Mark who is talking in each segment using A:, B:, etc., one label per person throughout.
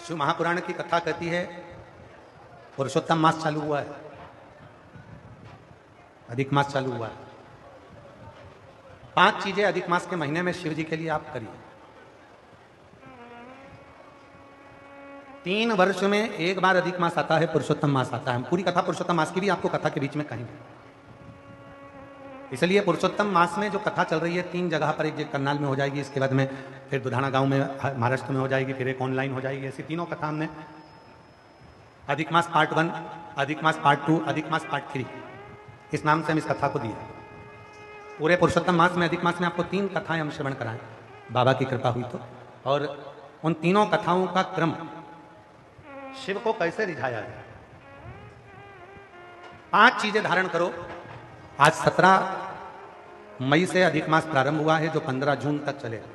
A: शिव महापुराण की कथा कहती है पुरुषोत्तम मास चालू हुआ है, अधिक मास चालू हुआ है। 5 चीजें अधिक मास के महीने में शिव जी के लिए आप करिए। 3 वर्ष में एक बार अधिक मास आता है, पुरुषोत्तम मास आता है। हम पूरी कथा पुरुषोत्तम मास की भी आपको कथा के बीच में कहेंगे। इसलिए पुरुषोत्तम मास में जो कथा चल रही है 3 जगह पर, एक करनाल में हो जाएगी, इसके बाद में फिर दुधाना गांव में महाराष्ट्र में हो जाएगी, फिर एक ऑनलाइन हो जाएगी। ऐसी तीनों कथा हमने अधिक मास पार्ट 1, अधिक मास पार्ट 2, अधिक मास पार्ट 3 इस नाम से हम इस कथा को दिए। पूरे पुरुषोत्तम मास में अधिक मास में आपको 3 कथाएं हम श्रवण कराएं, बाबा की कृपा हुई तो। और उन तीनों कथाओं का क्रम, शिव को कैसे रिझाया जाए। 5 चीजें धारण करो। आज 17 मई से अधिक मास प्रारंभ हुआ है, जो 15 जून तक चलेगा।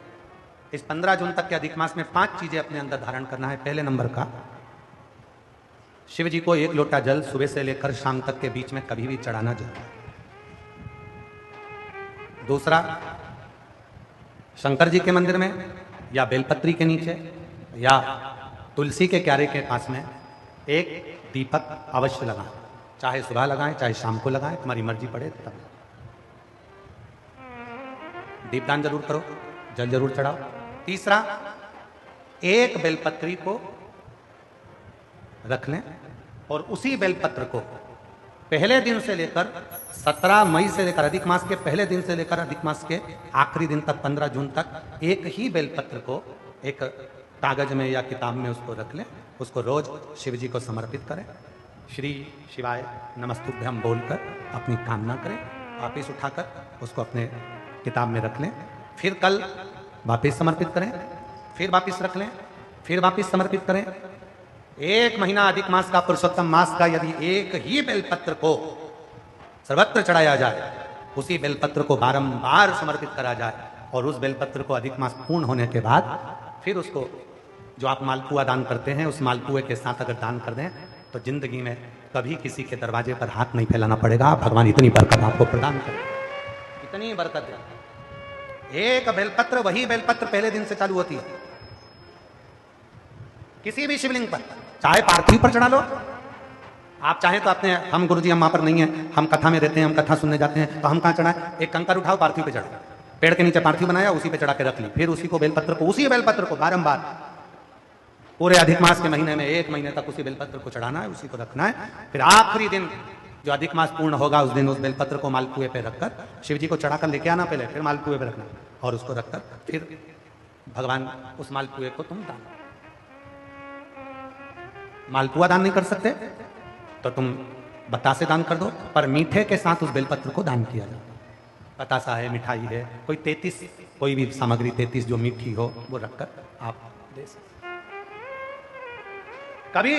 A: इस 15 जून तक के अधिक मास में 5 चीजें अपने अंदर धारण करना है। पहले नंबर का, शिव जी को 1 लोटा जल सुबह से लेकर शाम तक के बीच में कभी भी चढ़ाना चाहिए। दूसरा, शंकर जी के मंदिर में या बेलपत्री के नीचे या तुलसी के क्यारे के पास में एक दीपक अवश्य लगाएं। चाहे सुबह लगाएं, चाहे शाम को लगाएं, तुम्हारी मर्जी पड़े तब। दीपदान जरूर करो, जल जरूर चढ़ाओ। तीसरा, एक बेलपत्री को रख लें और उसी बेलपत्र को पहले दिन से लेकर 17 मई से लेकर अधिक मास के पहले दिन से लेकर अधिक मास के आखिरी दिन तक 15 जून तक एक ही बेलपत्र को एक कागज में या किताब में उसको रख लें। उसको रोज शिव जी को समर्पित करें। श्री शिवाय नमस्तुभ्यम बोलकर अपनी कामना करें। वापिस उठाकर उसको अपने किताब में रख लें। फिर कल वापिस समर्पित करें, फिर वापिस रख लें, फिर वापिस समर्पित करें। 1 महीना अधिक मास का, पुरुषोत्तम मास का, यदि एक ही बेलपत्र को सर्वत्र चढ़ाया जाए, उसी बेलपत्र को बारंबार समर्पित करा जाए और उस बेलपत्र को अधिक मास पूर्ण होने के बाद फिर उसको जो आप मालपुआ दान करते हैं, उस मालपुए के साथ अगर दान कर दें तो जिंदगी में कभी किसी के दरवाजे पर हाथ नहीं फैलाना पड़ेगा। भगवान इतनी बरकत आपको प्रदान करे, इतनी बरकत दे। एक बेलपत्र, वही बेलपत्र पहले दिन से चालू होती है। किसी भी शिवलिंग पर, चाहे पार्थिव पर चढ़ा लो। आप चाहें तो अपने, हम गुरुजी हम वहां पर नहीं है, हम कथा में रहते हैं, हम कथा सुनने जाते हैं, तो हम कहां चढ़ाएं? एक कंकर उठाओ, पार्थिव पे चढ़ाओ। पेड़ के नीचे पार्थिव बनाया, उसी पे चढ़ा के रख ली। फिर उसी को बेलपत्र को, उसी बेलपत्र को बारंबार पूरे अधिक मास के महीने में 1 महीने तक उसी बेलपत्र को चढ़ाना है, उसी को रखना है। फिर आखिरी दिन जो अधिक मास पूर्ण होगा, उस दिन उस बेलपत्र को मालपुए पे रखकर शिव जी को चढ़ाकर लेके आना पहले, फिर मालपुए पे रखना और उसको रखकर फिर भगवान उस मालपुए को तुम दान। मालपुआ दान नहीं कर सकते तो तुम बतासे दान कर दो, पर मीठे के साथ उस बेलपत्र को दान किया जाए। बतासा है, मिठाई है, कोई 33 कोई भी सामग्री 33 जो मीठी हो वो रखकर आप दे सकते। कभी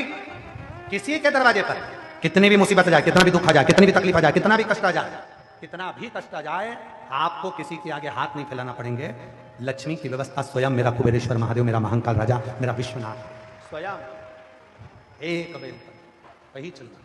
A: किसी के दरवाजे पर कितनी भी मुसीबत आ जाए, कितना भी दुख आ जाए, कितनी भी तकलीफ आ जाए, कितना भी कष्ट आ जाए, कितना भी कष्ट आ जाए, आपको किसी के आगे हाथ नहीं फैलाना पड़ेंगे। लक्ष्मी की व्यवस्था स्वयं मेरा कुबेरेश्वर महादेव, मेरा महाकाल राजा, मेरा विश्वनाथ स्वयं एक बेल वही चलना।